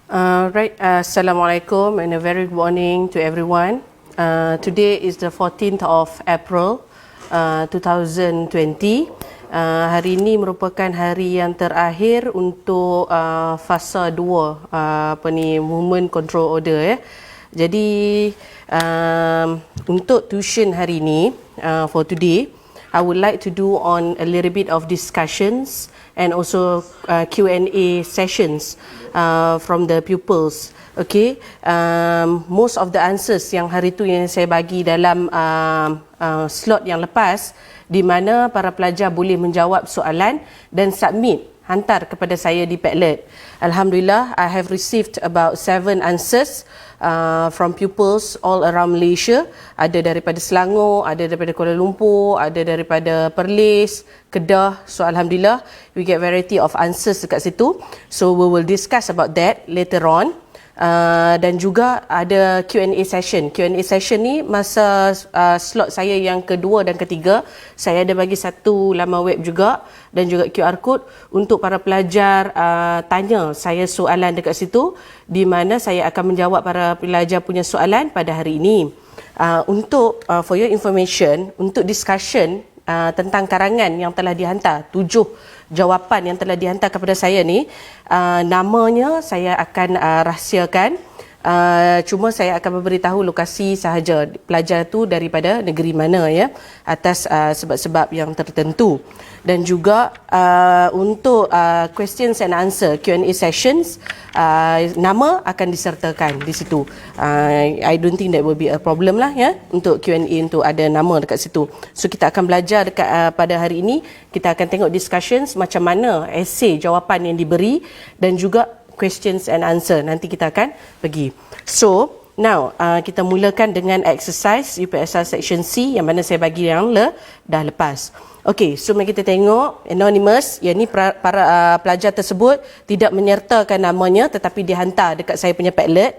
Assalamualaikum and a very good morning to everyone. Today is the 14th of April 2020. Hari ini merupakan hari yang terakhir untuk fasa 2 Movement Control Order ya. Jadi untuk tuition hari ini for today, I would like to do on a little bit of discussions and also Q&A sessions from the pupils. Okay, most of the answers yang hari tu yang saya bagi dalam slot yang lepas, di mana para pelajar boleh menjawab soalan dan submit, hantar kepada saya di Padlet. Alhamdulillah, I have received about 7 answers from pupils all around Malaysia. Ada daripada Selangor, ada daripada Kuala Lumpur, ada daripada Perlis, Kedah. So Alhamdulillah, we get variety of answers dekat situ. So we will discuss about that later on. Dan juga ada Q&A session. Q&A session ni masa slot saya yang kedua dan ketiga, saya ada bagi satu laman web juga dan juga QR code untuk para pelajar tanya saya soalan dekat situ, di mana saya akan menjawab para pelajar punya soalan pada hari ini. Untuk for your information, untuk discussion tentang karangan yang telah dihantar, 7 jawapan yang telah dihantar kepada saya ni, namanya saya akan rahsiakan. Cuma saya akan memberitahu lokasi sahaja pelajar tu daripada negeri mana ya, atas sebab-sebab yang tertentu. Dan juga untuk questions and answer Q&A sessions, nama akan disertakan di situ. I don't think that will be a problem lah ya, untuk Q&A untuk ada nama dekat situ. So kita akan belajar dekat pada hari ini, kita akan tengok discussions macam mana essay jawapan yang diberi dan juga questions and answer nanti kita akan pergi. So now kita mulakan dengan exercise UPSR section C yang mana saya bagi yang dah lepas. Okey, so mari kita tengok anonymous, yang ni para pelajar tersebut tidak menyertakan namanya tetapi dihantar dekat saya punya Padlet.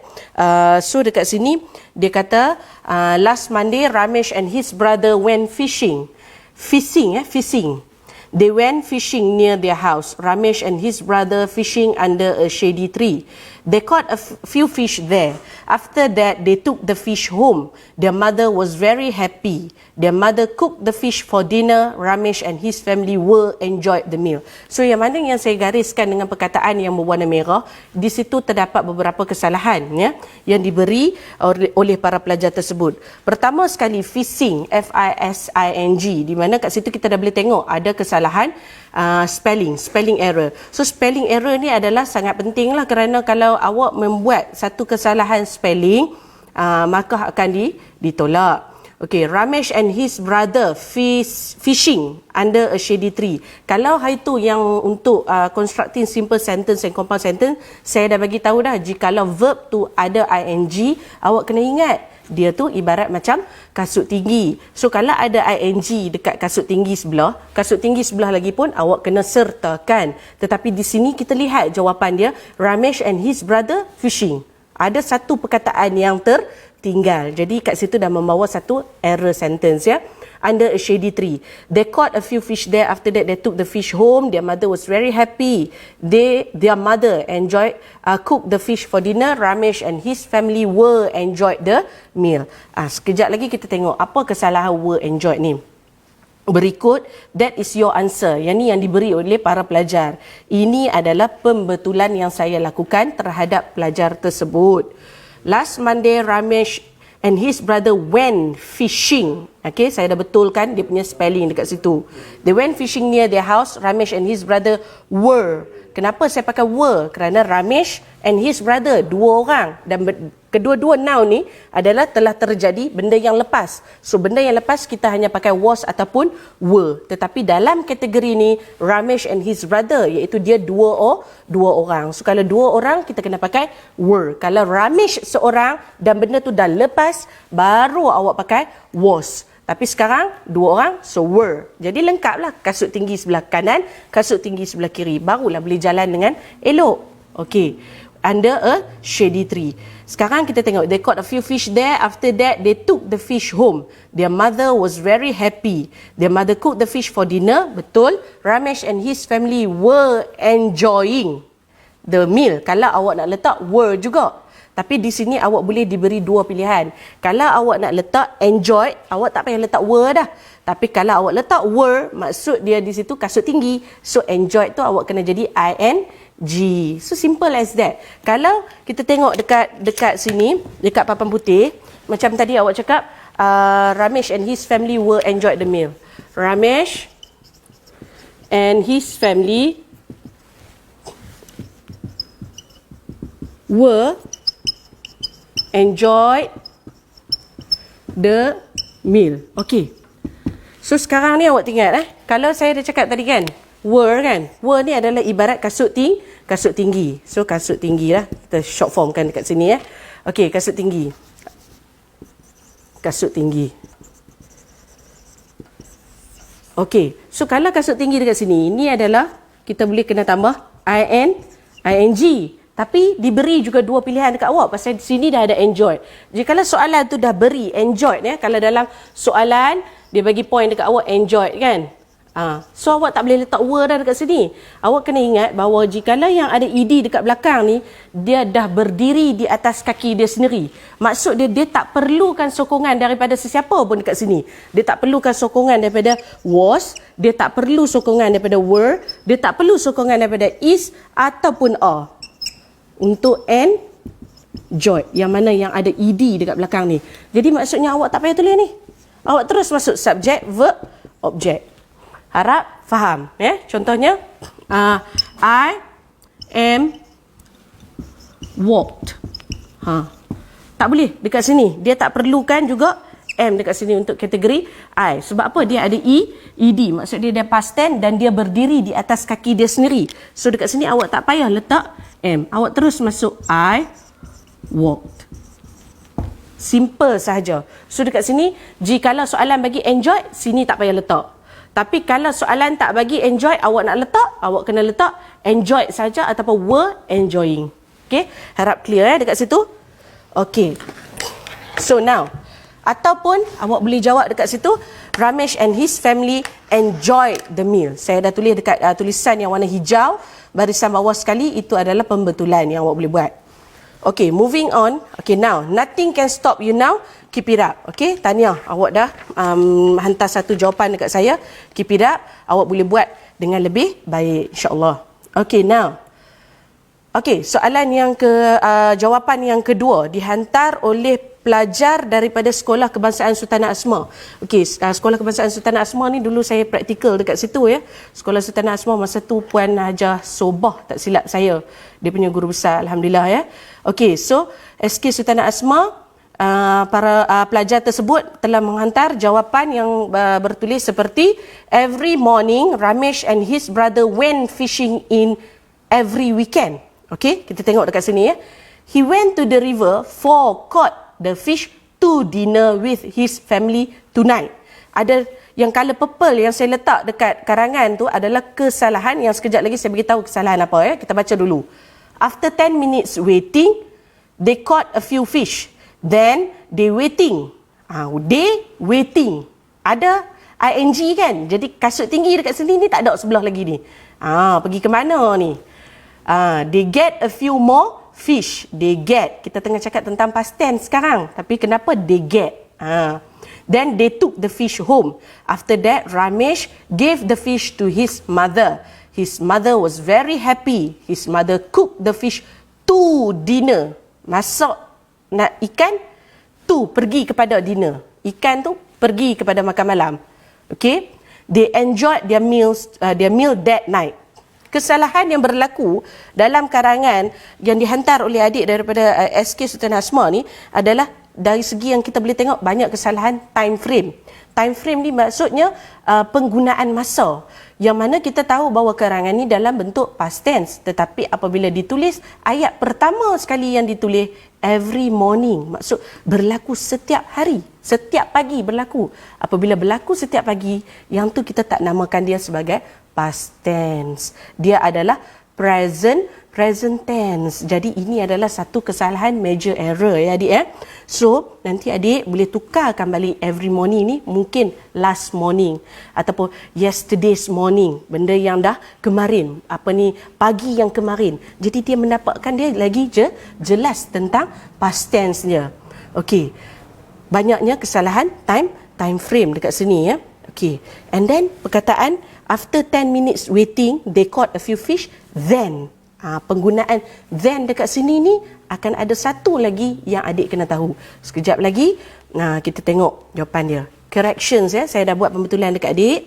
So dekat sini dia kata last Monday Ramesh and his brother went fishing. Fishing. They went fishing near their house. Ramesh and his brother fishing under a shady tree. They caught a few fish there. After that, they took the fish home. Their mother was very happy. Their mother cooked the fish for dinner. Ramesh and his family were enjoyed the meal. So yang mana yang saya gariskan dengan perkataan yang berwarna merah, di situ terdapat beberapa kesalahan ya, yang diberi oleh para pelajar tersebut. Pertama sekali, fishing, F-I-S-I-N-G, di mana kat situ kita dah boleh tengok ada kesalahan spelling error. So spelling error ni adalah sangat penting lah, kerana kalau awak membuat satu kesalahan spelling, maka akan ditolak. Okay, Ramesh and his brother fishing under a shady tree. Kalau hari tu yang untuk constructing simple sentence and compound sentence, saya dah bagi tahu dah, jikalau verb tu ada ing, awak kena ingat dia tu ibarat macam kasut tinggi. So kalau ada ing dekat kasut tinggi sebelah lagi pun awak kena sertakan. Tetapi di sini kita lihat jawapan dia, Ramesh and his brother fishing. Ada satu perkataan yang tertinggal. Jadi kat situ dah membawa satu error sentence ya. Under a shady tree. They caught a few fish there. After that, they took the fish home. Their mother was very happy. Their mother cooked the fish for dinner. Ramesh and his family were enjoyed the meal. Sekejap lagi kita tengok apa kesalahan were enjoyed ni. Berikut, that is your answer. Yang ni yang diberi oleh para pelajar. Ini adalah pembetulan yang saya lakukan terhadap pelajar tersebut. Last Monday, Ramesh and his brother went fishing. Okay, saya dah betulkan dia punya spelling dekat situ. They went fishing near their house. Ramesh and his brother were. Kenapa saya pakai were? Kerana Ramesh and his brother, 2 orang. Dan kedua-dua noun ni adalah telah terjadi benda yang lepas. So benda yang lepas kita hanya pakai was ataupun were. Tetapi dalam kategori ni, Ramesh and his brother, iaitu dia 2 orang. So kalau 2 orang kita kena pakai were. Kalau Ramesh seorang dan benda tu dah lepas, baru awak pakai was. Tapi sekarang 2 orang, so were. Jadi lengkaplah, kasut tinggi sebelah kanan, kasut tinggi sebelah kiri. Barulah boleh jalan dengan elok. Okey, under a shady tree. Sekarang kita tengok, they caught a few fish there. After that, they took the fish home. Their mother was very happy. Their mother cooked the fish for dinner. Betul. Ramesh and his family were enjoying the meal. Kalau awak nak letak were juga. Tapi di sini awak boleh diberi dua pilihan. Kalau awak nak letak enjoyed, awak tak payah letak were dah. Tapi kalau awak letak were, maksud dia di situ kasut tinggi. So enjoyed tu awak kena jadi ing. So simple as that. Kalau kita tengok dekat sini, dekat papan putih, macam tadi awak cakap, Ramesh and his family were enjoyed the meal. Ramesh and his family were enjoyed the meal. Okey. So sekarang ni awak ingat kalau saya dah cakap tadi kan, were kan. Were ni adalah ibarat kasut tinggi. So kasut tinggi lah. Kita short form kan dekat sini Okey, kasut tinggi. Kasut tinggi. Okey. So kalau kasut tinggi dekat sini, ini adalah kita boleh kena tambah ing. Tapi diberi juga dua pilihan dekat awak pasal di sini dah ada enjoyed. Jadi kalau soalan tu dah beri enjoyed kalau dalam soalan dia bagi point dekat awak enjoyed kan. So awak tak boleh letak were dah dekat sini. Awak kena ingat bahawa jikalau yang ada ed dekat belakang ni, dia dah berdiri di atas kaki dia sendiri. Maksud dia tak perlukan sokongan daripada sesiapa pun dekat sini. Dia tak perlukan sokongan daripada was, dia tak perlu sokongan daripada were, dia tak perlu sokongan daripada is ataupun are. Untuk enjoyed, yang mana yang ada ed dekat belakang ni. Jadi maksudnya awak tak payah tulis ni. Awak terus masuk subject, verb, object. Harap faham Contohnya I am walked. Tak boleh dekat sini. Dia tak perlukan juga am dekat sini untuk kategori I. Sebab apa? Dia ada ed. Maksud dia past tense dan dia berdiri di atas kaki dia sendiri. So dekat sini awak tak payah letak am. Awak terus masuk I walked. Simple sahaja. So dekat sini, jikalau soalan bagi enjoy, sini tak payah letak. Tapi kalau soalan tak bagi enjoy, awak nak letak, awak kena letak enjoyed saja ataupun were enjoying. Okay, harap clear dekat situ. Okay, so now, ataupun awak boleh jawab dekat situ, Ramesh and his family enjoyed the meal. Saya dah tulis dekat tulisan yang warna hijau, barisan bawah sekali, itu adalah pembetulan yang awak boleh buat. Okay, moving on. Okay, now, nothing can stop you now. Keep it up. Okay, tahniah. Awak dah hantar satu jawapan dekat saya. Keep it up. Awak boleh buat dengan lebih baik, insyaAllah. Okay, now. Okay, soalan yang jawapan yang kedua dihantar oleh pelajar daripada Sekolah Kebangsaan Sultanah Asma. Okey, Sekolah Kebangsaan Sultanah Asma ni dulu saya praktikal dekat situ Sekolah Sultanah Asma masa tu Puan Hajah Sobah, tak silap saya. Dia punya guru besar, alhamdulillah Okey, so SK Sultanah Asma, para pelajar tersebut telah menghantar jawapan yang bertulis seperti every morning Ramesh and his brother went fishing in every weekend. Okey, kita tengok dekat sini He went to the river for caught the fish to dinner with his family tonight. Ada yang colour purple yang saya letak dekat karangan tu adalah kesalahan yang sekejap lagi saya beritahu kesalahan apa Kita baca dulu. After 10 minutes waiting, they caught a few fish. Then they waiting. They waiting. Ada ing kan? Jadi kasut tinggi dekat sini ni tak ada sebelah lagi ni. Pergi ke mana ni? They get a few more fish. They get. Kita tengah cakap tentang past tense sekarang. Tapi kenapa they get? Then they took the fish home. After that, Ramesh gave the fish to his mother. His mother was very happy. His mother cooked the fish to dinner. Masak nak ikan, to pergi kepada dinner. Ikan tu pergi kepada makan malam. Okay? They enjoyed their meal that night. Kesalahan yang berlaku dalam karangan yang dihantar oleh adik daripada SK Sultanah Asma ni adalah dari segi yang kita boleh tengok banyak kesalahan time frame. Time frame ni maksudnya penggunaan masa. Yang mana kita tahu bahawa karangan ni dalam bentuk past tense. Tetapi apabila ditulis, ayat pertama sekali yang ditulis every morning. Maksud berlaku setiap hari. Setiap pagi berlaku. Apabila berlaku setiap pagi, yang tu kita tak namakan dia sebagai past tense. Dia adalah present tense. Jadi ini adalah satu kesalahan major error ya adik ya. So nanti adik boleh tukarkan balik every morning ni mungkin last morning ataupun yesterday's morning, benda yang dah kemarin, pagi yang kemarin. Jadi dia mendapatkan dia lagi jelas tentang past tense dia. Okey. Banyaknya kesalahan time frame dekat sini ya. Okey. And then perkataan after 10 minutes waiting they caught a few fish then. Penggunaan then dekat sini ni akan ada satu lagi yang adik kena tahu. Sekejap lagi kita tengok jawapan dia. Corrections ya, saya dah buat pembetulan dekat adik.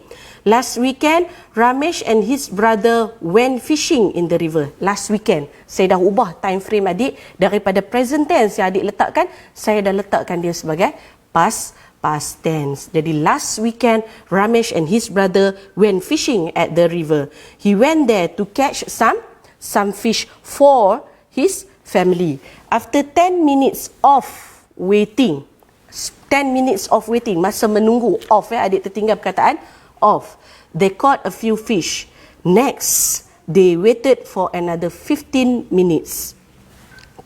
Last weekend Ramesh and his brother went fishing in the river. Last weekend. Saya dah ubah time frame adik daripada present tense yang adik letakkan, saya dah letakkan dia sebagai past tense. Jadi last weekend Ramesh and his brother went fishing at the river. He went there to catch some fish for his family. After 10 minutes of waiting, 10 minutes of waiting, masa menunggu, of ya, adik tertinggal perkataan of. They caught a few fish. Next, they waited for another 15 minutes.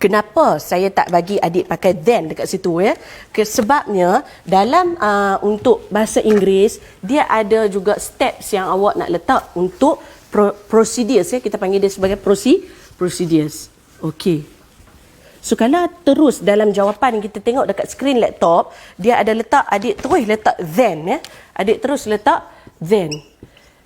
Kenapa saya tak bagi adik pakai then dekat situ ya? Sebabnya dalam untuk bahasa Inggeris dia ada juga steps yang awak nak letak untuk procedures ya, kita panggil dia sebagai procedures. Okey. So kalau terus dalam jawapan kita tengok dekat skrin laptop, dia ada letak adik terus letak then ya. Adik terus letak then.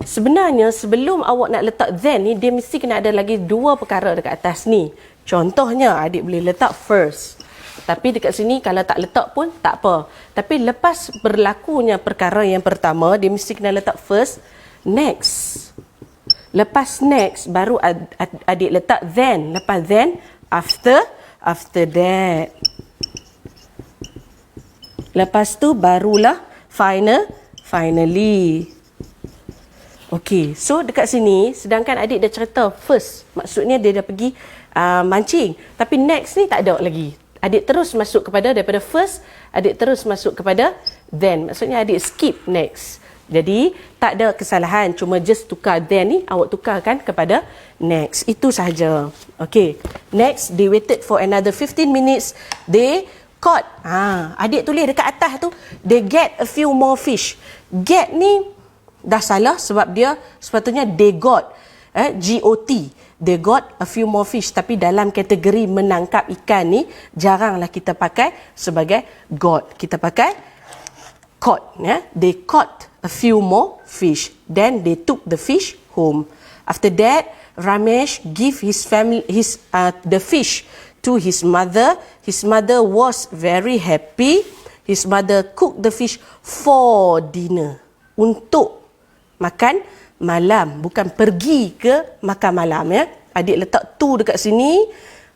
Sebenarnya sebelum awak nak letak then ni dia mesti kena ada lagi dua perkara dekat atas ni. Contohnya adik boleh letak first. Tapi dekat sini kalau tak letak pun tak apa. Tapi lepas berlakunya perkara yang pertama, dia mesti kena letak first, next. Lepas next baru adik letak then. Lepas then after that. Lepas tu barulah finally. Okey, so dekat sini sedangkan adik dah cerita first, maksudnya dia dah pergi mancing. Tapi next ni tak ada lagi. Adik terus masuk kepada daripada first, adik terus masuk kepada then. Maksudnya adik skip next. Jadi tak ada kesalahan, cuma just tukar then ni awak tukarkan kepada next. Itu sahaja. Okey. Next, they waited for another 15 minutes. They caught. Adik tulis dekat atas tu, they get a few more fish. Get ni dah salah sebab dia sepatutnya they got. G-O-T. They got a few more fish. Tapi dalam kategori menangkap ikan ni jaranglah kita pakai sebagai got. Kita pakai caught. They caught a few more fish. Then they took the fish home. After that, Ramesh gave the fish to his mother. His mother was very happy. His mother cooked the fish for dinner. Untuk makan malam, bukan pergi ke makan malam ya. Adik letak tu dekat sini.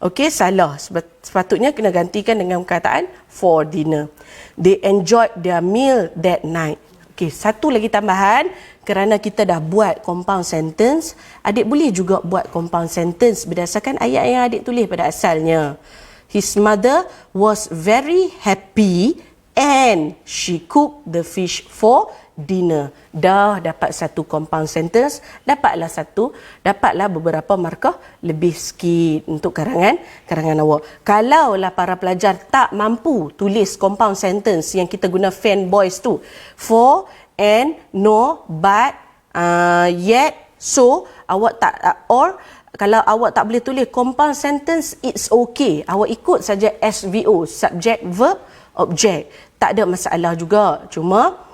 Okey, salah. Sepatutnya kena gantikan dengan perkataan for dinner. They enjoyed their meal that night. Okey, satu lagi tambahan, kerana kita dah buat compound sentence, adik boleh juga buat compound sentence berdasarkan ayat yang adik tulis pada asalnya. His mother was very happy and she cooked the fish for dinner. Dah dapat satu compound sentence, dapatlah beberapa markah lebih sikit untuk karangan awak. Kalaulah para pelajar tak mampu tulis compound sentence yang kita guna fanboys tu, for, and, no, but, yet, so, awak tak, or, kalau awak tak boleh tulis compound sentence, it's okay. Awak ikut saja SVO, subject, verb, object. Tak ada masalah juga. Cuma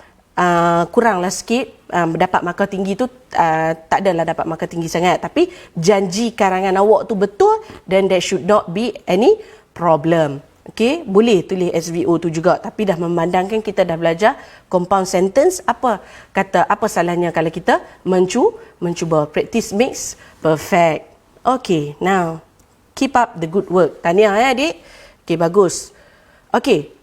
kuranglah sikit, dapat markah tinggi tu tak adalah dapat markah tinggi sangat. Tapi janji karangan awak tu betul, then there should not be any problem. Okey, boleh tulis SVO tu juga. Tapi dah memandangkan kita dah belajar compound sentence, apa salahnya kalau kita mencuba. Practice makes perfect. Okey, now keep up the good work. Tahniah ya adik. Okey, bagus. Okey,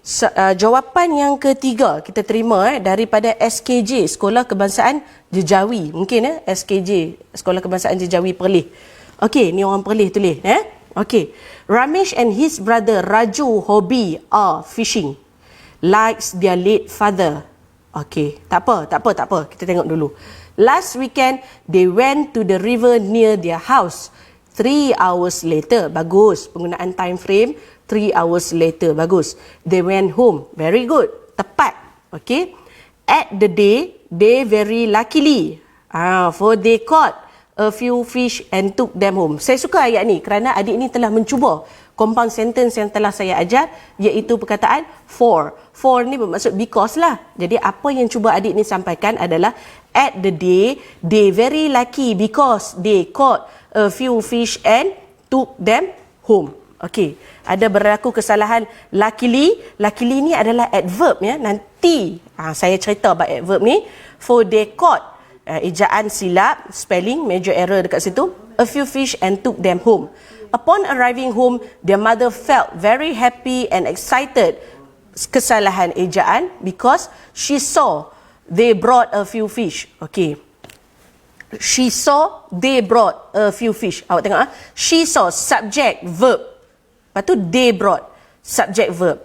jawapan yang ketiga kita terima daripada SKJ, Sekolah Kebangsaan Jejawi. Mungkin SKJ, Sekolah Kebangsaan Jejawi Perlis. Okey, ni orang Perlis tulis. Okey, Ramesh and his brother Raju hobby are fishing. Likes their late father. Okey, tak apa. Kita tengok dulu. Last weekend, they went to the river near their house. 3 hours later. Bagus. Penggunaan time frame. 3 hours later. Bagus. They went home. Very good. Tepat. Okay. At the day, they very luckily. For they caught a few fish and took them home. Saya suka ayat ni kerana adik ni telah mencuba compound sentence yang telah saya ajar, iaitu perkataan for. For ni bermaksud because lah. Jadi apa yang cuba adik ni sampaikan adalah at the day, they very lucky because they caught a few fish and took them home. Okey, ada berlaku kesalahan luckily. Luckily ni adalah adverb ya. Nanti saya cerita about adverb ni. For they caught, ejaan silap, spelling, major error dekat situ. A few fish and took them home. Upon arriving home, their mother felt very happy and excited. Kesalahan ejaan because she saw they brought a few fish. Okay. She saw they brought a few fish. Awak tengok She saw, subject, verb. Lepas tu they brought, subject, verb.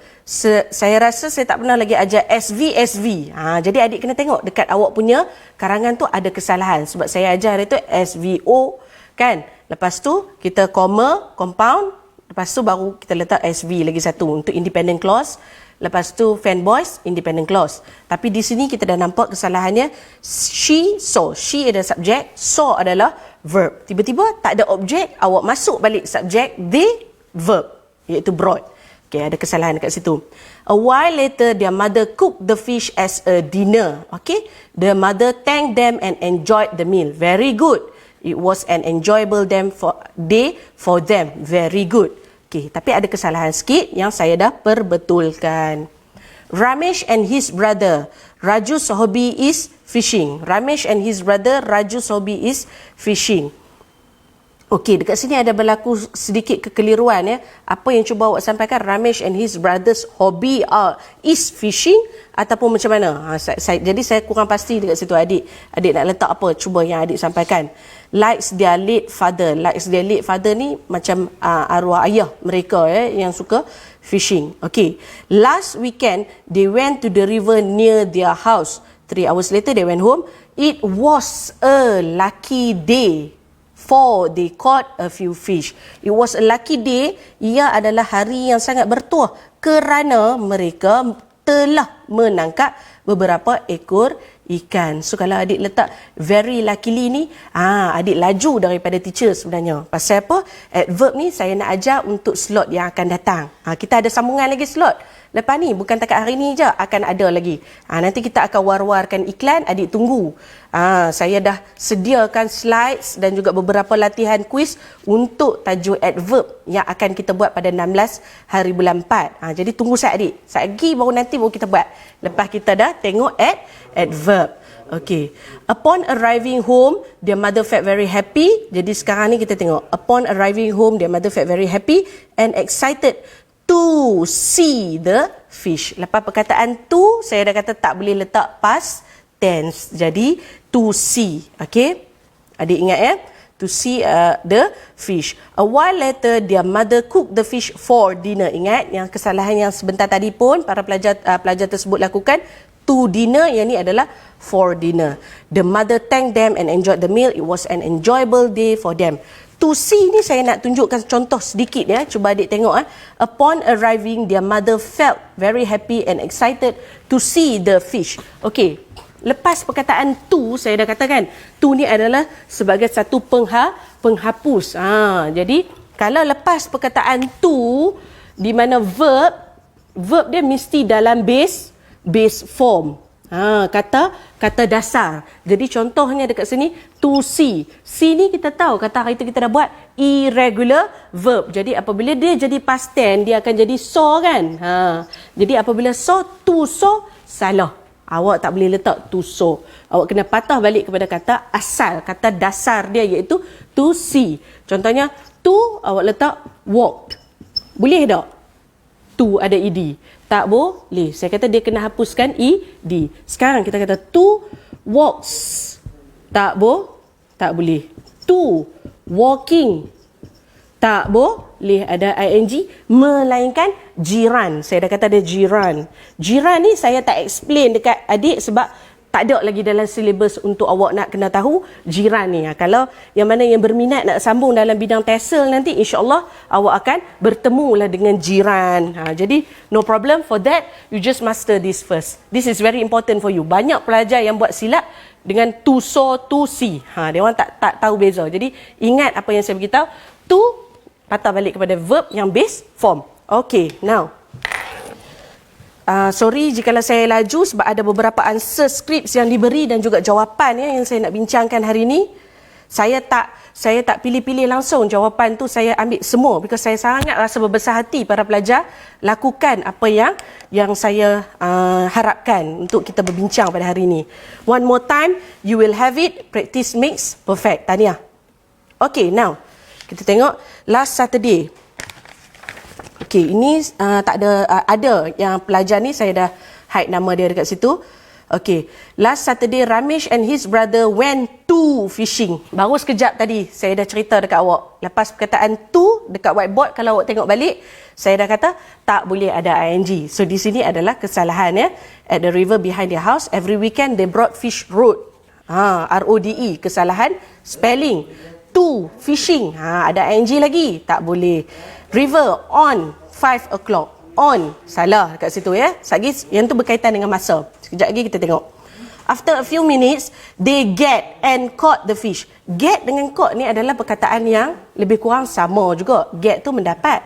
Saya rasa saya tak pernah lagi ajar SV. Jadi adik kena tengok dekat awak punya karangan tu ada kesalahan. Sebab saya ajar itu SVO kan. Lepas tu kita comma, compound. Lepas tu baru kita letak SV lagi satu untuk independent clause. Lepas tu fanboys, independent clause. Tapi di sini kita dah nampak kesalahannya. She saw. She adalah subjek, saw adalah verb. Tiba-tiba tak ada objek, awak masuk balik subjek, they, verb. Iaitu brought. Okay, ada kesalahan dekat situ. A while later, their mother cooked the fish as a dinner. Okay, the mother thanked them and enjoyed the meal. Very good. It was an enjoyable day for them. Very good. Okay, tapi ada kesalahan sikit yang saya dah perbetulkan. Ramesh and his brother Raju's hobby is fishing. Ramesh and his brother Raju's hobby is fishing. Okey, dekat sini ada berlaku sedikit kekeliruan ya. Apa yang cuba awak sampaikan, Ramesh and his brother's hobby is fishing ataupun macam mana? Jadi saya kurang pasti dekat situ adik. Adik nak letak apa? Cuba yang adik sampaikan. Likes their late father. Likes their late father ni macam arwah ayah mereka ya yang suka fishing. Okey. Last weekend they went to the river near their house. 3 hours later they went home. It was a lucky day. For they caught a few fish. It was a lucky day. Ia adalah hari yang sangat bertuah kerana mereka telah menangkap beberapa ekor ikan. So kalau adik letak very luckily ni, adik laju daripada teacher sebenarnya. Pasal apa? Adverb ni saya nak ajar untuk slot yang akan datang. Kita ada sambungan lagi slot. Lepas ni, bukan takat hari ni je, akan ada lagi. Nanti kita akan war-warkan iklan, adik tunggu. Saya dah sediakan slides dan juga beberapa latihan kuis untuk tajuk adverb yang akan kita buat pada 16 hari bulan 4. Jadi tunggu saya adik. Lagi baru nanti baru kita buat. Lepas kita dah tengok adverb. Okay. Upon arriving home, their mother felt very happy. Jadi sekarang ni kita tengok. Upon arriving home, their mother felt very happy and excited to see the fish. Lepas perkataan to, saya dah kata tak boleh letak past tense. Jadi, to see. Okay? Adik ingat ya? To see the fish. A while later, their mother cooked the fish for dinner. Ingat yang kesalahan yang sebentar tadi pun para pelajar tersebut lakukan. To dinner, yang ni adalah for dinner. The mother thanked them and enjoyed the meal. It was an enjoyable day for them. To see ni saya nak tunjukkan contoh sedikit ya. Cuba adik tengok. Upon arriving, their mother felt very happy and excited to see the fish. Okey. Lepas perkataan to, saya dah katakan, to ni adalah sebagai satu penghapus. Jadi, kalau lepas perkataan to, di mana verb dia mesti dalam base form. Kata dasar. Jadi contohnya dekat sini, to see. See ni kita tahu, kata hari itu kita dah buat irregular verb. Jadi apabila dia jadi past tense, dia akan jadi saw kan. Jadi apabila saw, to saw, salah. Awak tak boleh letak to saw. Awak kena patah balik kepada kata asal, kata dasar dia iaitu to see. Contohnya, to awak letak walked. Boleh tak? To ada ed. Tak boleh. Saya kata dia kena hapuskan ed. Sekarang kita kata to walks. Tak boleh. To walking. Tak boleh ada ing. Melainkan jiran. Saya dah kata ada jiran. Jiran ni saya tak explain dekat adik sebab tak ada lagi dalam silibus untuk awak nak kena tahu jiran ni. Kalau yang mana yang berminat nak sambung dalam bidang TESOL nanti, insya-Allah awak akan bertemu lah dengan jiran. Jadi no problem for that, you just master this first. This is very important for you. Banyak pelajar yang buat silap dengan to so to see. Dia orang tak tahu beza. Jadi ingat apa yang saya beritahu, to patah balik kepada verb yang base form. Okay, now sorry jikalau saya laju sebab ada beberapa answer scripts yang diberi dan juga jawapan yang saya nak bincangkan hari ini. Saya tak pilih-pilih langsung jawapan tu, saya ambil semua because saya sangat rasa berbesar hati para pelajar lakukan apa yang saya harapkan untuk kita berbincang pada hari ini. One more time, you will have it. Practice makes perfect. Tahniah. Okay, now kita tengok last Saturday. Okey, ini tak ada yang pelajar ni saya dah hide nama dia dekat situ. Okey, last Saturday Ramesh and his brother went to fishing. Baru sekejap tadi saya dah cerita dekat awak. Lepas perkataan to dekat whiteboard, kalau awak tengok balik, saya dah kata tak boleh ada ing. So di sini adalah kesalahan ya. At the river behind their house, every weekend they brought fish rode. R-O-D-E, kesalahan spelling. To fishing, ada ing lagi, tak boleh. River on 5 o'clock. On, salah dekat situ ya. Sekejap yang tu berkaitan dengan masa. Sekejap lagi kita tengok. After a few minutes, they get and caught the fish. Get dengan caught ni adalah perkataan yang lebih kurang sama juga. Get tu mendapat,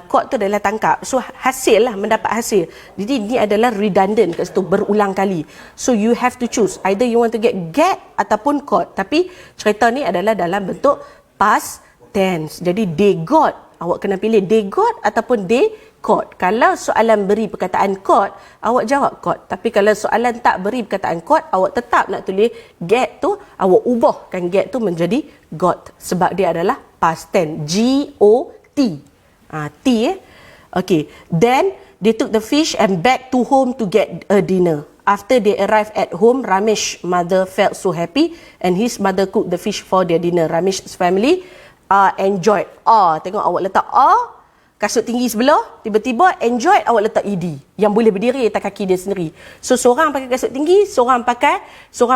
caught tu adalah tangkap. So hasil lah, mendapat hasil. Jadi ni adalah redundant kat situ, berulang kali. So you have to choose. Either you want to get ataupun caught. Tapi cerita ni adalah dalam bentuk past tense. Jadi they got. Awak kena pilih they got ataupun they caught. Kalau soalan beri perkataan caught, awak jawab caught. Tapi kalau soalan tak beri perkataan caught, awak tetap nak tulis get tu, awak ubahkan get tu menjadi got. Sebab dia adalah past tense. G-O-T. T Okay. Then, they took the fish and back to home to get a dinner. After they arrived at home, Ramesh's mother felt so happy and his mother cooked the fish for their dinner. Ramesh's family enjoyed. Tengok awak letak kasut tinggi sebelah, tiba-tiba enjoyed awak letak ed yang boleh berdiri atas kaki dia sendiri. So seorang pakai kasut tinggi, seorang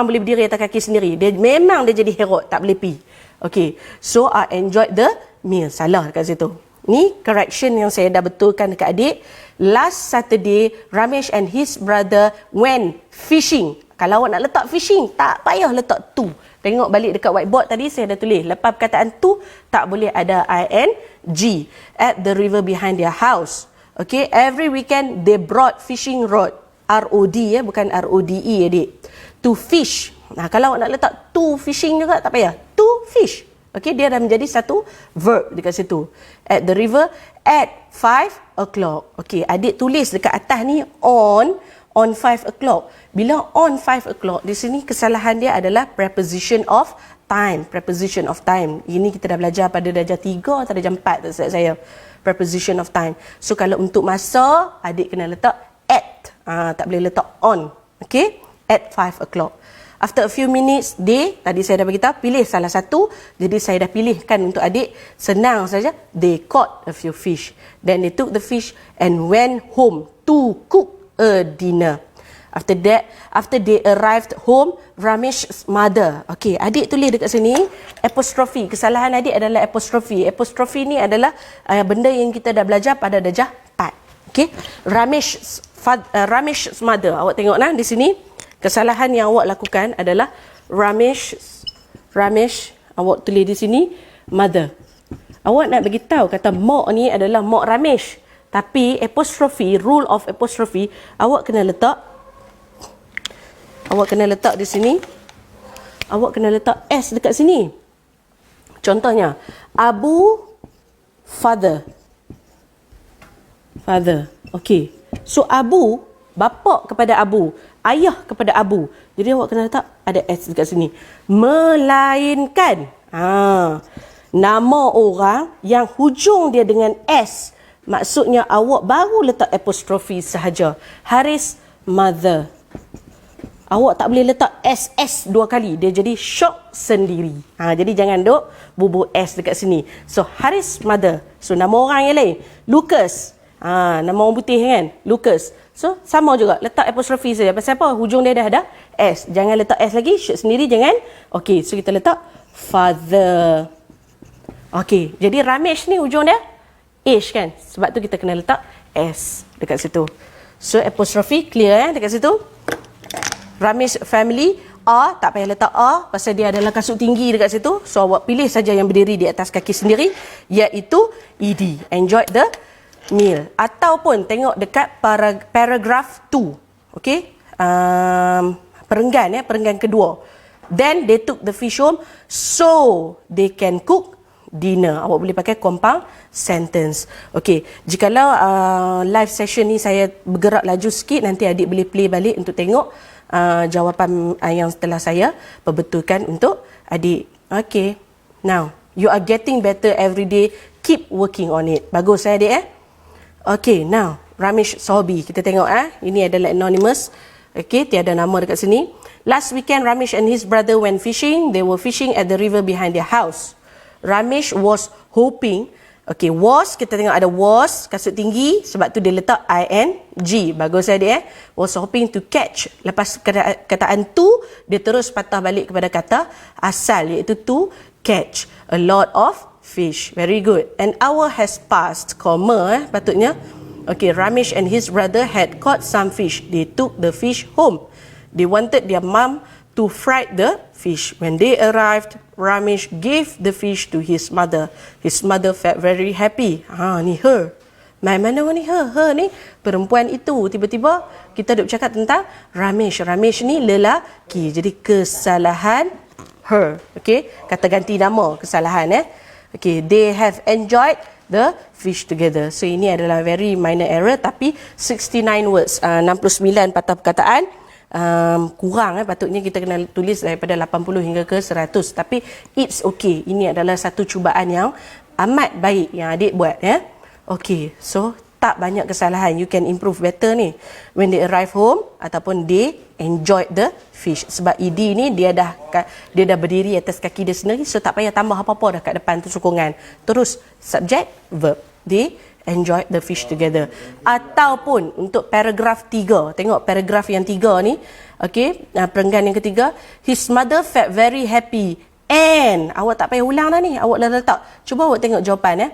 boleh berdiri atas kaki sendiri. Dia memang dia jadi herod, tak boleh pi. Okay, so enjoyed the meal. Salah dekat situ. Ni correction yang saya dah betulkan dekat adik. Last Saturday, Ramesh and his brother went fishing. Kalau awak nak letak fishing, tak payah letak to. Tengok balik dekat whiteboard tadi saya dah tulis. Lepas perkataan to, tak boleh ada ing. At the river behind their house. Okay, every weekend they brought fishing rod. R-O-D bukan R-O-D-E adik. To fish. Kalau awak nak letak to fishing juga, tak payah. To fish. Okay, dia dah menjadi satu verb dekat situ. At the river at 5 o'clock. Okay, adik tulis dekat atas ni on 5 o'clock. Bila on 5 o'clock, di sini kesalahan dia adalah preposition of time. Preposition of time. Ini kita dah belajar pada darjah 3 atau darjah 4 tak silap saya. Preposition of time. So kalau untuk masa, adik kena letak at. Tak boleh letak on. Okay? At 5 o'clock. After a few minutes, tadi saya dah beritahu, pilih salah satu. Jadi saya dah pilihkan untuk adik. Senang saja. They caught a few fish. Then they took the fish and went home to cook a dinner. After they arrived home, Ramesh's mother. Okay, adik tulis dekat sini apostrophe. Kesalahan adik adalah apostrophe. Apostrophe ni adalah benda yang kita dah belajar pada darjah 4. Okay, Ramesh's mother. Awak tengoklah di sini. Kesalahan yang awak lakukan adalah Ramesh. Awak tulis di sini mother. Awak nak bagi tahu kata mak ni adalah mak Ramesh. Tapi apostrophe, rule of apostrophe, awak kena letak di sini. Awak kena letak S dekat sini. Contohnya, Abu, father. Okey. So Abu, bapa kepada Abu, ayah kepada Abu. Jadi awak kena letak ada S dekat sini. Melainkan nama orang yang hujung dia dengan S. Maksudnya awak baru letak apostrophe sahaja. Haris mother. Awak tak boleh letak SS 2 kali. Dia jadi shock sendiri. Jadi jangan duk bubuh S dekat sini. So Haris mother. So nama orang yang lain. Lucas. Nama orang putih kan, Lucas. So sama juga, letak apostrophe saja. Pasal apa? Hujung dia dah ada S. Jangan letak S lagi, shoot sendiri jangan. Okey, so kita letak father. Okey, jadi Ramesh ni hujung dia ish kan. Sebab tu kita kena letak S dekat situ. So apostrophe clear dekat situ. Ramesh family, A tak payah letak A pasal dia adalah kasut tinggi dekat situ. So awak pilih saja yang berdiri di atas kaki sendiri, iaitu ED. Enjoyed the meal. Ataupun tengok dekat paragraph 2. Okey. Perenggan kedua. Then they took the fish home so they can cook dinner. Awak boleh pakai compound sentence. Okey, jikalau live session ni saya bergerak laju sikit, nanti adik boleh play balik untuk tengok jawapan yang telah saya perbetulkan untuk adik. Okey, now you are getting better every day. Keep working on it. Bagus adik Okey, now Ramesh Sobi. Kita tengok ini adalah anonymous. Okey, tiada nama dekat sini. Last weekend Ramesh and his brother went fishing. They were fishing at the river behind their house. Ramesh was hoping, okay, was, kita tengok ada was, kasut tinggi, sebab tu dia letak ing. Bagus adik Was hoping to catch. Lepas kataan to, dia terus patah balik kepada kata asal, iaitu to catch a lot of fish. Very good. An hour has passed, patutnya. Okay, Ramesh and his brother had caught some fish. They took the fish home. They wanted their mum to fry the fish. When they arrived, Ramesh gave the fish to his mother. His mother felt very happy. Ni her. Mana ni her? Her ni perempuan itu. Tiba-tiba kita duk cakap tentang Ramesh. Ramesh ni lelaki. Jadi kesalahan her. Okay, kata ganti nama kesalahan Okay, they have enjoyed the fish together. So ini adalah very minor error, tapi 69 words, 69 patah perkataan. Kurang patutnya kita kena tulis daripada 80 hingga ke 100, tapi it's okay. Ini adalah satu cubaan yang amat baik yang adik buat Okay, so tak banyak kesalahan. You can improve better ni when they arrive home ataupun they enjoyed the fish. Sebab ed ni dia dah berdiri atas kaki dia sendiri, so tak payah tambah apa-apa dah kat depan tu sokongan. Terus subject verb. They enjoyed the fish together. Ataupun untuk paragraf 3, tengok paragraf yang 3 ni. Okey, perenggan yang ketiga, his mother felt very happy and, awak tak payah ulang dah ni, awak dah letak. Cuba awak tengok jawapan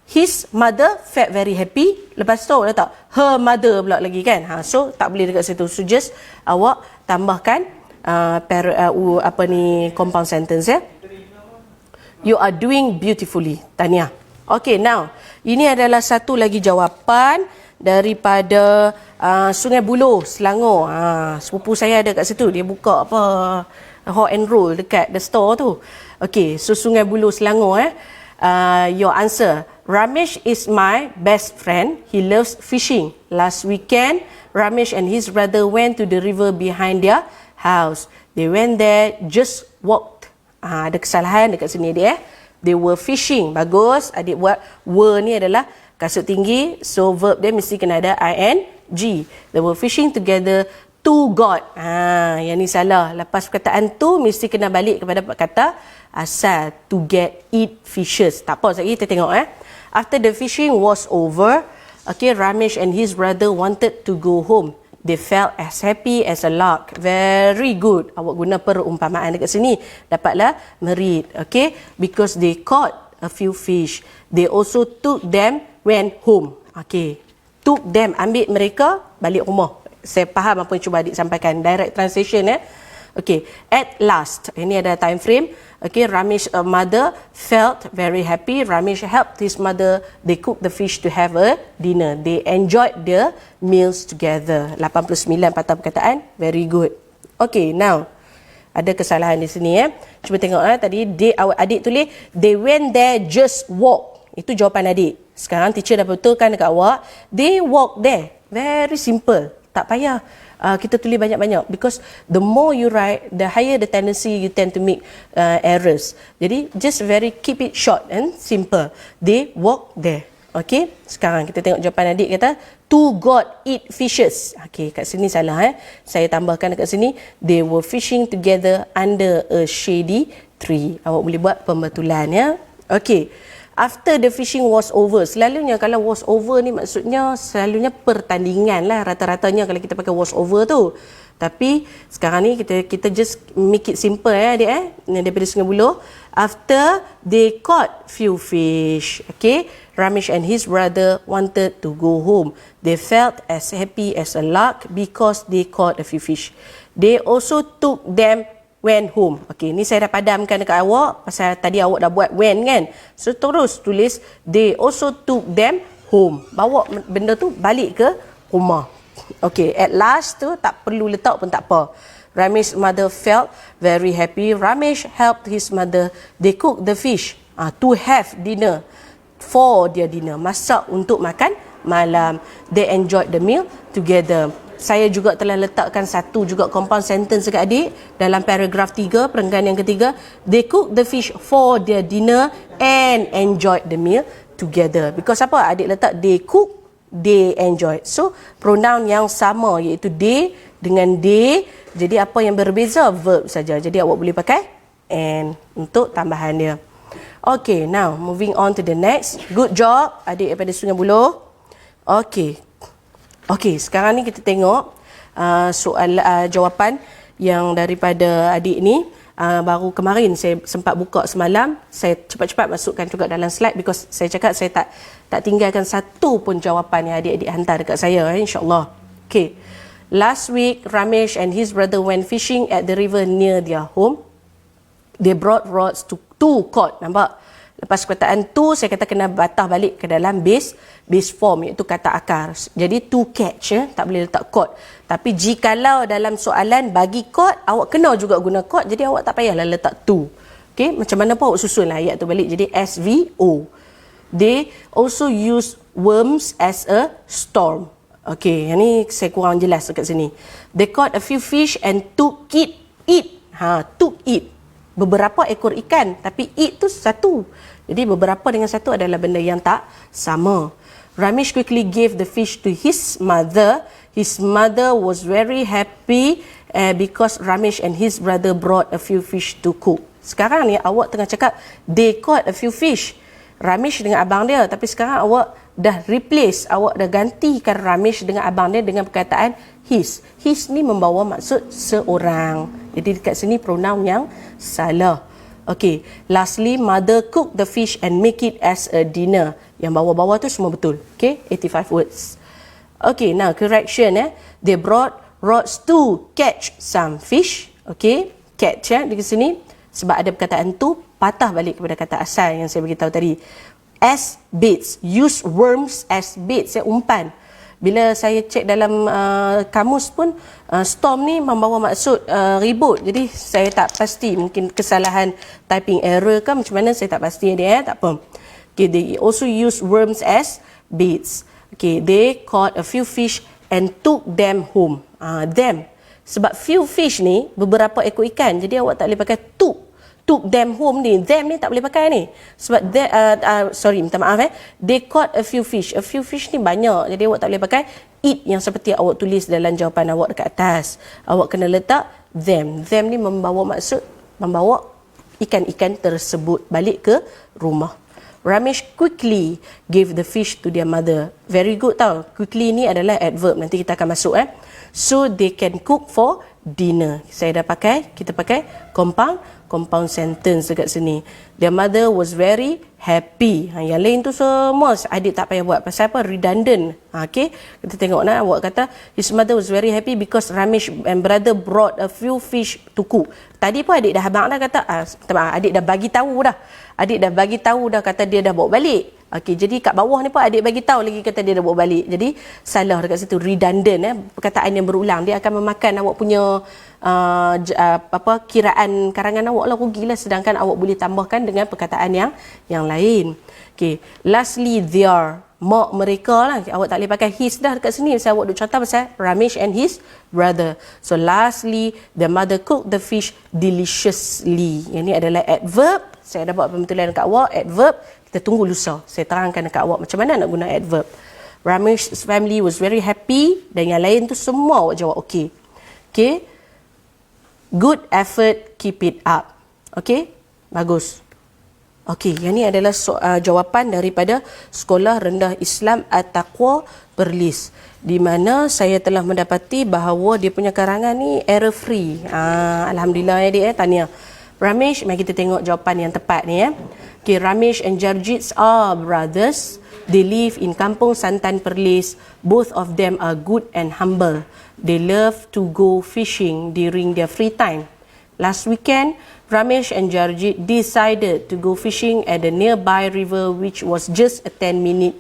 His mother felt very happy. Lepas tu awak letak her mother pula lagi kan. So tak boleh dekat situ. So just awak tambahkan compound sentence You are doing beautifully, Tania. Okay, now ini adalah satu lagi jawapan daripada Sungai Buloh, Selangor. Sepupu saya ada kat situ. Dia buka hot and roll dekat the store tu. Okay, so Sungai Buloh, Selangor. Your answer. Ramesh is my best friend. He loves fishing. Last weekend, Ramesh and his brother went to the river behind their house. They went there, just walked. Ada kesalahan dekat sini dia. They were fishing. Bagus. Adik buat were ni adalah kasut tinggi. So verb dia mesti kena ada ing. They were fishing together to God. Yang ni salah. Lepas perkataan to mesti kena balik kepada kata asal. To get, eat fishes. Tak apa, sekejap kita tengok After the fishing was over, okay, Ramesh and his brother wanted to go home. They felt as happy as a lark. Very good. Awak guna perumpamaan dekat sini. Dapatlah merit. Okay. Because they caught a few fish. They also took them, went home. Okay. Took them. Ambil mereka, balik rumah. Saya faham apa yang cuba adik sampaikan. Direct translation Okay. At last. Ini ada time frame. Okay. Ramesh mother felt very happy. Ramesh helped his mother. They cooked the fish to have a dinner. They enjoyed their meals together. 89 patah perkataan. Very good. Okay. Now. Ada kesalahan di sini Cuba tengok tadi adik tulis they went there just walk. Itu jawapan adik. Sekarang teacher dah betulkan dekat awak. They walk there. Very simple. Tak payah kita tulis banyak-banyak, because the more you write, the higher the tendency you tend to make errors. Jadi just keep it short and simple. They walk there. Okay, sekarang kita tengok jawapan adik kata to God eat fishes. Okay, kat sini salah saya tambahkan dekat sini they were fishing together under a shady tree. Awak boleh buat pembetulan Okay, After the fishing was over. Selalunya kalau was over ni maksudnya selalunya pertandingan lah rata-ratanya kalau kita pakai was over tu. Tapi sekarang ni kita just make it simple adik daripada Sungai Buloh. After they caught few fish, okay, Ramesh and his brother wanted to go home. They felt as happy as a lark because they caught a few fish. They also took them went home. Okey, ni saya dah padamkan dekat awak pasal tadi awak dah buat when kan. So terus tulis they also took them home. Bawa benda tu balik ke rumah. Okey, at last tu tak perlu letak pun tak apa. Ramesh's mother felt very happy. Ramesh helped his mother. They cooked the fish to have dinner for their dinner. Masak untuk makan malam. They enjoyed the meal together. Saya juga telah letakkan satu juga compound sentence dekat adik dalam paragraf 3, perenggan yang ketiga. They cooked the fish for their dinner and enjoyed the meal together. Because apa? Adik letak they cook, they enjoyed. So, pronoun yang sama iaitu they dengan they. Jadi, apa yang berbeza? Verb saja. Jadi, awak boleh pakai and untuk tambahan dia. Okay, now moving on to the next. Good job, adik daripada Sungai Buloh. Okay, sekarang ni kita tengok soal jawapan yang daripada adik ni. Baru kemarin saya sempat buka semalam. Saya cepat-cepat masukkan juga dalam slide because saya cakap saya tak tinggalkan satu pun jawapan yang adik-adik hantar dekat saya, insyaAllah. Okay. Last week, Ramesh and his brother went fishing at the river near their home. They brought rods to caught. Nampak? Lepas perkataan to, saya kata kena batah balik ke dalam base form, iaitu kata akar. Jadi to catch, tak boleh letak caught. Tapi jikalau dalam soalan bagi caught, awak kena juga guna caught, jadi awak tak payahlah letak to. Okay, macam mana pun awak susun lah ayat tu balik. Jadi SVO. They also use worms as a storm. Okay, yang ni saya kurang jelas dekat sini. They caught a few fish and took it. Took it. Beberapa ekor ikan, tapi it tu satu. Jadi beberapa dengan satu adalah benda yang tak sama. Ramesh quickly gave the fish to his mother. His mother was very happy because Ramesh and his brother brought a few fish to cook. Sekarang ni awak tengah cakap they caught a few fish. Ramesh dengan abang dia, tapi sekarang awak dah replace, awak dah gantikan Ramesh dengan abang dia dengan perkataan his. His ni membawa maksud seorang. Jadi dekat sini pronoun yang salah. Okay, lastly, mother cook the fish and make it as a dinner. Yang bawah-bawah tu semua betul. Okay, 85 words. Okay, now correction. They brought rods to catch some fish. Okay, catch di sini. Sebab ada perkataan to, patah balik kepada kata asal yang saya beritahu tadi. As baits. Use worms as baits, umpan. Bila saya cek dalam kamus pun, storm ni membawa maksud ribut. Jadi saya tak pasti, mungkin kesalahan typing error ke macam mana, saya tak pasti dia, tak apa. Okay, they also use worms as baits. Okay, they caught a few fish and took them home. Them. Sebab few fish ni beberapa ekor ikan, jadi awak tak boleh pakai took them home ni. Them ni tak boleh pakai ni. Sebab minta maaf they caught a few fish. A few fish ni banyak. Jadi awak tak boleh pakai it yang seperti awak tulis dalam jawapan awak dekat atas. Awak kena letak them. Them ni membawa ikan-ikan tersebut balik ke rumah. Ramesh quickly gave the fish to their mother. Very good tau. Quickly ni adalah adverb. Nanti kita akan masuk So they can cook for dinner. Saya dah kita pakai compound sentence dekat sini. Their mother was very happy. Yang lain tu semua adik tak payah buat. Pasal apa? Redundant. Okay. Kita tengok awak kata his mother was very happy because Ramesh and brother brought a few fish to cook. Tadi pun adik dah kata adik dah bagi tahu dah. Adik dah bagi tahu dah kata dia dah bawa balik. Okey, jadi kat bawah ni pun adik bagi tahu lagi kata dia dah bawa balik. Jadi salah dekat situ, redundant perkataan yang berulang. Dia akan memakan awak punya kiraan karangan awak lah, rugilah, sedangkan awak boleh tambahkan dengan perkataan yang lain. Okey, lastly their, mak mereka lah. Awak tak boleh pakai his dah dekat sini. Saya awak duk contoh pasal Ramesh and his brother. So lastly, the mother cooked the fish deliciously. Yang ni adalah adverb. Saya dah buat pembetulan dekat awak, adverb. Kita tunggu lusa. Saya terangkan dekat awak macam mana nak guna adverb. Ramesh's family was very happy, dan yang lain tu semua awak jawab okey. Okey. Good effort, keep it up. Okey? Bagus. Okey, yang ni adalah jawapan daripada Sekolah Rendah Islam At-Taqwa Perlis, di mana saya telah mendapati bahawa dia punya karangan ni error free. Alhamdulillah ya dia, tahniah. Ramesh, mari kita tengok jawapan yang tepat ni ya. Okay, Ramesh and Jarjit are brothers. They live in Kampung Santan Perlis. Both of them are good and humble. They love to go fishing during their free time. Last weekend, Ramesh and Jarjit decided to go fishing at the nearby river, which was just a 10-minute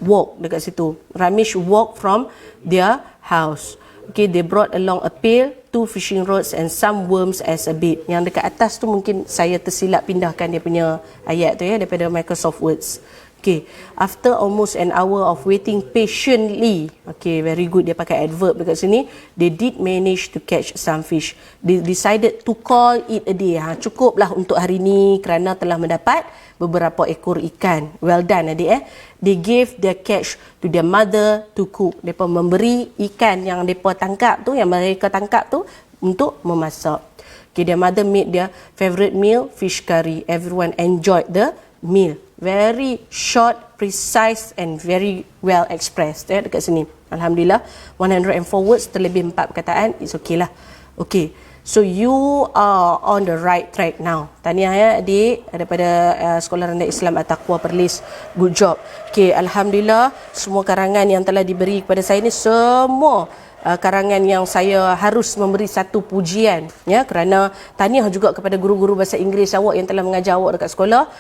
walk dekat situ. Ramesh walked from their house. Okay, they brought along a pail, 2 fishing rods and some worms as a bait. Yang dekat atas tu mungkin saya tersilap pindahkan dia punya ayat tu ya, daripada Microsoft Words. Okay, after almost an hour of waiting patiently, okay, very good dia pakai adverb dekat sini, they did manage to catch some fish. They decided to call it a day. Cukuplah untuk hari ni kerana telah mendapat beberapa ekor ikan. Well done adik They gave their catch to their mother to cook. Mereka memberi ikan yang mereka tangkap tu, yang mereka tangkap tu untuk memasak. Okay, their mother made their favorite meal, fish curry. Everyone enjoyed the meal. Very short, precise and very well expressed dekat sini. Alhamdulillah, 104 words terlebih 4 perkataan, it's okay lah. Okay, so you are on the right track now. Tahniah ya adik daripada Sekolah Rendah Islam At-Taqwa Perlis. Good job. Okay, Alhamdulillah, semua karangan yang telah diberi kepada saya ni semua karangan yang saya harus memberi satu pujian ya, kerana tahniah juga kepada guru-guru bahasa Inggeris awak yang telah mengajar awak dekat sekolah.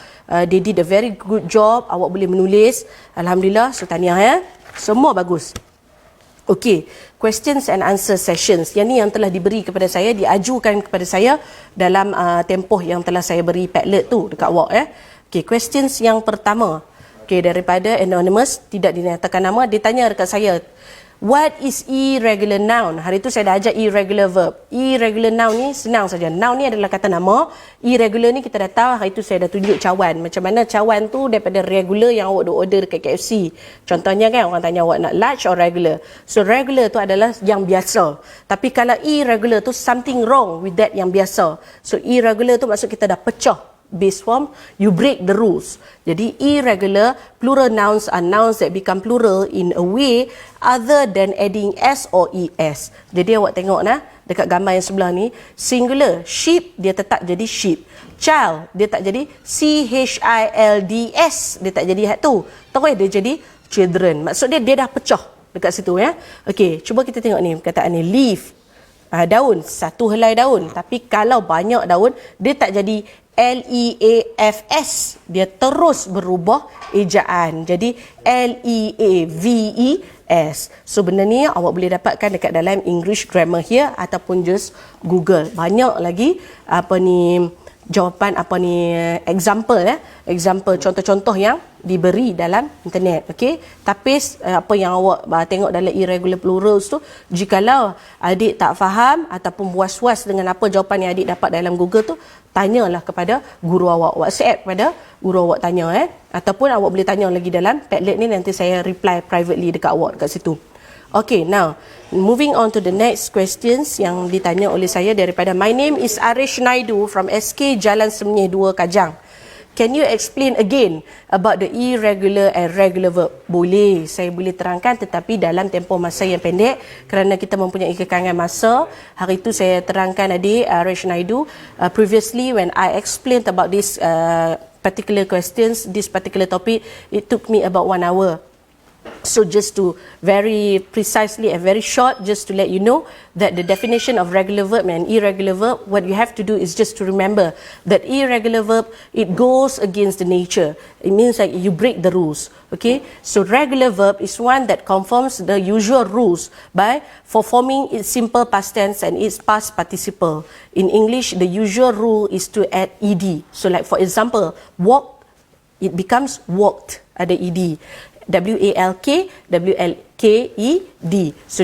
They did a very good job. Awak boleh menulis, Alhamdulillah. So tahniah ya, semua bagus. Okey, questions and answer sessions. Yang ni yang telah diberi kepada saya, diajukan kepada saya dalam tempoh yang telah saya beri Padlet tu dekat awak ya. Okey, questions yang pertama. Okey, daripada anonymous, tidak dinyatakan nama, dia tanya dekat saya, what is irregular noun? Hari tu saya dah ajar irregular verb. Irregular noun ni senang saja. Noun ni adalah kata nama. Irregular ni kita dah tahu. Hari tu saya dah tunjuk cawan. Macam mana cawan tu daripada regular yang awak order dekat KFC. Contohnya kan orang tanya awak nak large or regular. So regular tu adalah yang biasa. Tapi kalau irregular tu something wrong with that yang biasa. So irregular tu maksud kita dah pecah. Base form, you break the rules. Jadi irregular, plural nouns are nouns that become plural in a way other than adding s or es. Jadi awak tengok nah, dekat gambar yang sebelah ni, singular, sheep dia tetap jadi sheep. Child dia tak jadi childs, dia tak jadi hat tu. Toy dia jadi children. Maksud dia dah pecah dekat situ ya. Okey, cuba kita tengok ni perkataan ni, leaf. Daun, satu helai daun. Tapi kalau banyak daun, dia tak jadi leafs, dia terus berubah ejaan jadi leaves. So benda ni awak boleh dapatkan dekat dalam English Grammar Here ataupun just Google. Banyak lagi jawapan example example contoh-contoh yang diberi dalam internet. Okey, tapis apa yang awak tengok dalam irregular plurals tu, jikalau adik tak faham ataupun was-was dengan apa jawapan yang adik dapat dalam Google tu, tanyalah kepada guru awak, WhatsApp kepada guru awak tanya ataupun awak boleh tanya lagi dalam Padlet ni, nanti saya reply privately dekat awak dekat situ. Okay, now moving on to the next questions yang ditanya oleh saya daripada my name is Arish Naidu from SK Jalan Semenyih 2 Kajang. Can you explain again about the irregular and regular verb? Boleh, saya boleh terangkan, tetapi dalam tempoh masa yang pendek kerana kita mempunyai kekangan masa. Hari itu saya terangkan adik Arish Naidu. Previously when I explained about this particular questions, this particular topic, it took me about 1 hour. So just to very precisely and very short, just to let you know that the definition of regular verb and irregular verb, what you have to do is just to remember that irregular verb, it goes against the nature. It means like you break the rules. Okay, so regular verb is one that conforms the usual rules by forming its simple past tense and its past participle. In English, the usual rule is to add ed. So like for example, walk, it becomes walked, ada ed. walked. So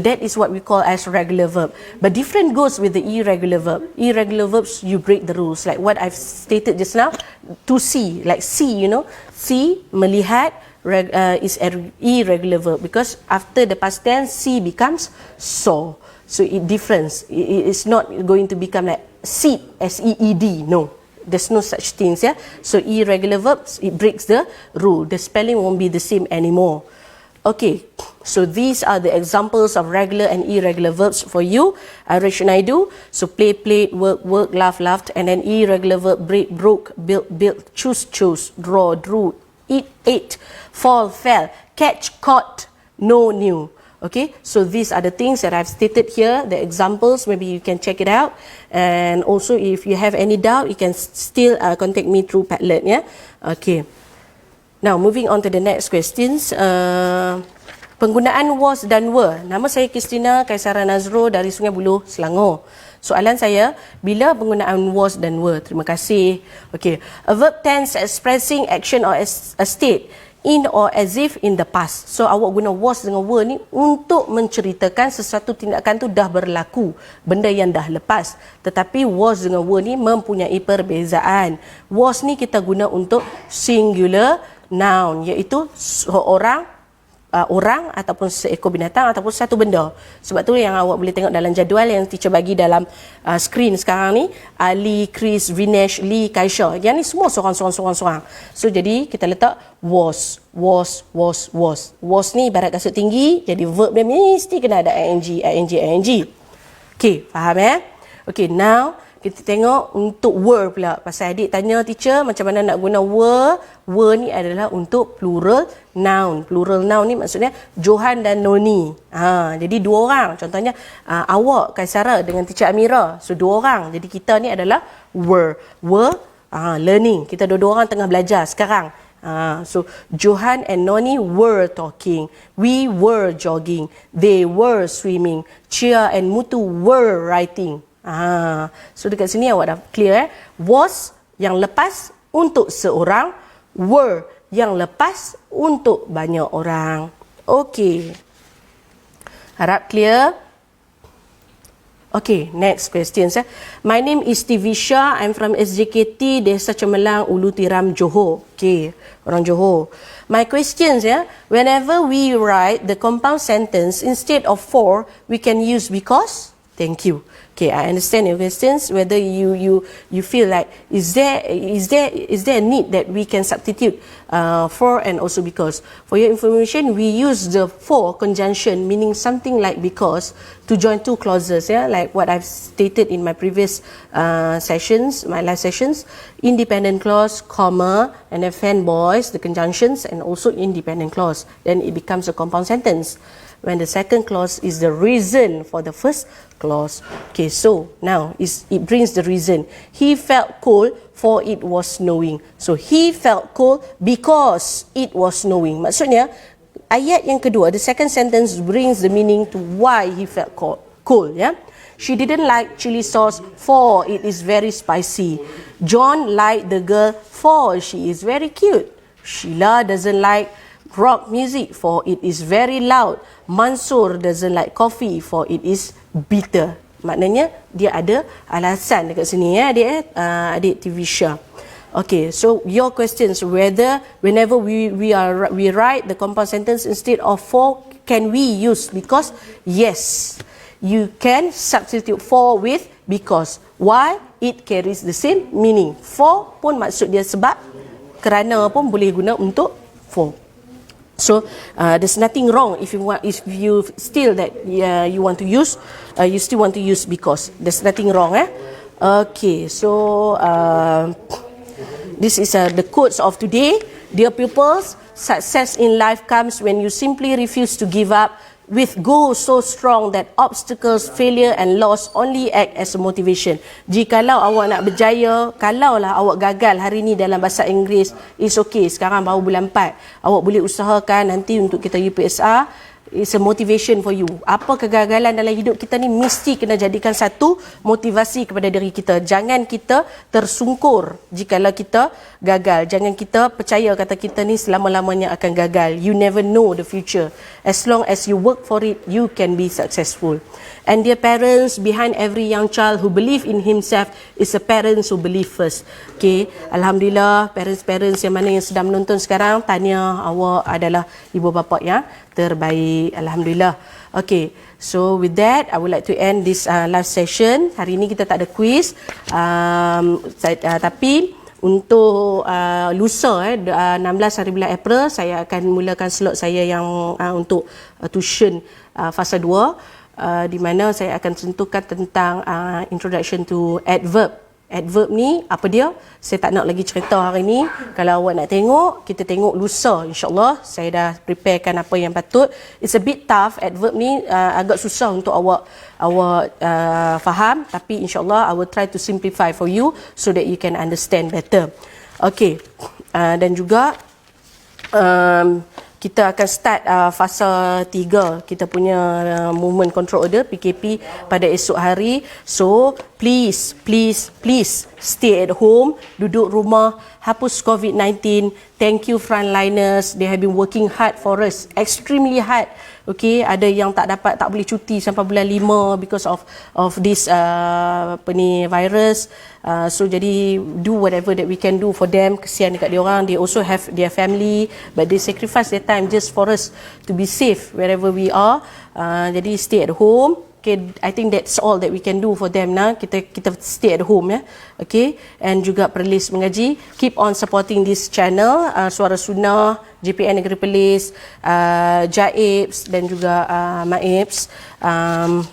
that is what we call as regular verb. But different goes with the irregular verb. Irregular verbs, you break the rules. Like what I've stated just now, to see, like see, you know, see, melihat, is irregular verb because after the past tense, see becomes saw. So it difference. It is not going to become like seed, seed, no. There's no such things, yeah. So irregular verbs, it breaks the rule. The spelling won't be the same anymore. Okay, so these are the examples of regular and irregular verbs for you. What should I do? So play, played, work, work, laugh, laughed, and then irregular verb, break, broke, built, built, choose, chose, draw, drew, eat, ate, fall, fell, catch, caught, know, knew. Okay, so these are the things that I've stated here, the examples. Maybe you can check it out. And also, if you have any doubt, you can still contact me through Padlet. Yeah. Okay. Now, moving on to the next questions. Penggunaan was dan were. Nama saya Kristina Kaisara Nazro dari Sungai Buloh, Selangor. Soalan saya, bila penggunaan was dan were? Terima kasih. Okay. A verb tense expressing action or a state in or as if in the past. So awak guna was dengan were ni untuk menceritakan sesuatu tindakan tu dah berlaku, benda yang dah lepas. Tetapi was dengan were ni mempunyai perbezaan. Was ni kita guna untuk singular noun, iaitu seorang, orang ataupun seekor binatang ataupun satu benda. Sebab tu yang awak boleh tengok dalam jadual yang teacher bagi dalam screen sekarang ni, Ali, Chris, Vinesh, Lee, Kaisha. Yang ni semua seorang-seorang. So jadi kita letak was. Was ni ibarat kasut tinggi, jadi verb dia mesti kena ada ing. Okay, faham Okay, now kita tengok untuk were pula. Pasal adik tanya teacher macam mana nak guna were. Were ni adalah untuk plural noun. Plural noun ni maksudnya Johan dan Noni. Jadi dua orang. Contohnya awak Kaisara dengan teacher Amira. So dua orang. Jadi kita ni adalah were. Were learning. Kita dua-dua orang tengah belajar sekarang. So Johan and Noni were talking. We were jogging. They were swimming. Chia and Mutu were writing. So dekat sini awak dah clear. Was yang lepas untuk seorang, were yang lepas untuk banyak orang. Okay, harap clear. Okay, next question. My name is Tivisha. I'm from SJKT Desa Cemerlang, Ulu Tiram, Johor. Okay, orang Johor. My questions, whenever we write the compound sentence instead of for, we can use because. Thank you. Okay, I understand your questions. Whether you feel like is there a need that we can substitute for and also because. For your information, we use the for conjunction, meaning something like because, to join two clauses. Like what I've stated in my previous sessions, my live sessions. Independent clause, comma, and then fanboys, the conjunctions, and also independent clause. Then it becomes a compound sentence. When the second clause is the reason for the first clause. Okay, so now it brings the reason. He felt cold for it was snowing. So he felt cold because it was snowing. Maksudnya ayat yang kedua, the second sentence brings the meaning to why he felt cold. She didn't like chili sauce for it is very spicy. John liked the girl for she is very cute. Sheila doesn't like rock music for it is very loud. Mansur doesn't like coffee for it is bitter. Maknanya dia ada alasan dekat sini adik Tivisha. Okay, so your questions, whether whenever we write the compound sentence instead of for, can we use because? Yes, you can substitute for with because. Why? It carries the same meaning. For pun maksud dia sebab, kerana pun boleh guna untuk for. So there's nothing wrong if you still that you want to use, you still want to use because. There's nothing wrong. Okay, so this is the quotes of today. Dear pupils, success in life comes when you simply refuse to give up, with goals so strong that obstacles, failure and loss only act as a motivation. Jikalau awak nak berjaya, kalaulah awak gagal hari ni dalam bahasa Inggeris, it's okay, sekarang baru bulan 4. Awak boleh usahakan nanti untuk kita UPSR. It's a motivation for you. Apa kegagalan dalam hidup kita ni mesti kena jadikan satu motivasi kepada diri kita. Jangan kita tersungkur jikalau kita gagal. Jangan kita percaya kata kita ni selama-lamanya akan gagal. You never know the future. As long as you work for it, you can be successful. And dear parents, behind every young child who believe in himself is a parents who believe first. Okay, Alhamdulillah, parents-parents yang mana yang sedang menonton sekarang, tahniah, awak adalah ibu bapa yang terbaik. baik. Alhamdulillah. Okay, so with that, I would like to end this live session. Hari ini kita tak ada quiz, tapi untuk lusa 16 hari bulan April, saya akan mulakan slot saya yang untuk tuition fasa 2, di mana saya akan sentuhkan tentang introduction to adverb. Adverb ni apa dia? Saya tak nak lagi cerita hari ni. Kalau awak nak tengok, kita tengok lusa, insyaAllah. Saya dah preparekan apa yang patut. It's a bit tough, adverb ni agak susah untuk awak faham, tapi insyaAllah I will try to simplify for you so that you can understand better. Okay, dan juga kita akan start fasa 3 kita punya movement control order PKP pada esok hari. So please stay at home, duduk rumah, hapus COVID-19. Thank you frontliners, they have been working hard for us, extremely hard. Okay, ada yang tak boleh cuti sampai bulan 5 because of this virus. So jadi do whatever that we can do for them. Kesian dekat dia orang, they also have their family, but they sacrifice their time just for us to be safe wherever we are. Jadi stay at home. Okay, I think that's all that we can do for them now. Kita stay at home ya. Okay, and juga Perlis Mengaji, keep on supporting this channel, Suara Sunnah, JPN Negeri Perlis, Jaibs dan juga Maibs.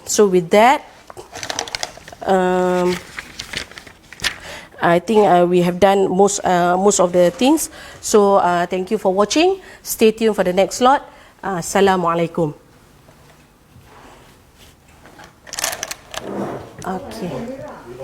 So with that, I think we have done most of the things. So thank you for watching. Stay tuned for the next slot. Assalamualaikum. Okay.